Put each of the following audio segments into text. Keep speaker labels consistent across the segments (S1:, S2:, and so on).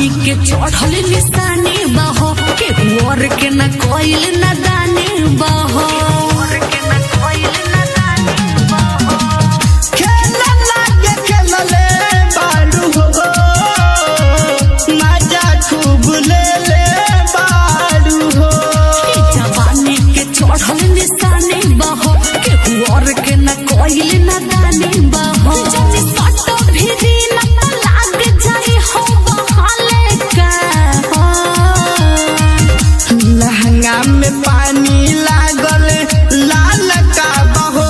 S1: जवानी के चढ़ल निशानी बहो के और के न कोइल न दानी बहो
S2: खेला लागे खेलले बाड़ू हो मजा खूब ले ले बाड़ू हो
S1: जवानी के चढ़ल निशानी बहो के और के न कोइल न दानी बहो जनी सटो भिरी न लाग जाई हो बहाले का
S2: लहंगा में पानी लागल लाल का बहो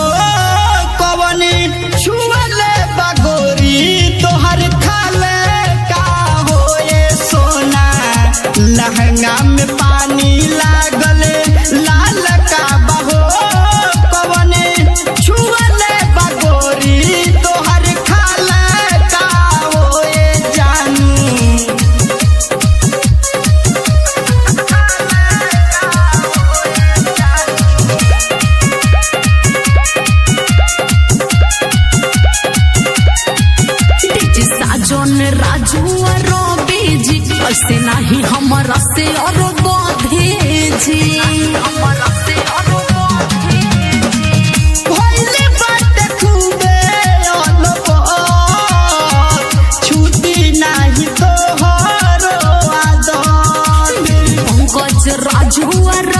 S2: कवनी छुअले बगोरी तोहर खाले का हो ये सोना लहंगा में पानी लागल लाल का बहो कवनी छुअले बगोरी तोहर खाले का हो ये जानू
S1: साजन राजू और बेजी ऐसे नहीं हमारा से और बोधेजी
S2: भइले बाटे खूबे अनबत छुटी नाही तोहरो आदत
S1: पंकज राजू और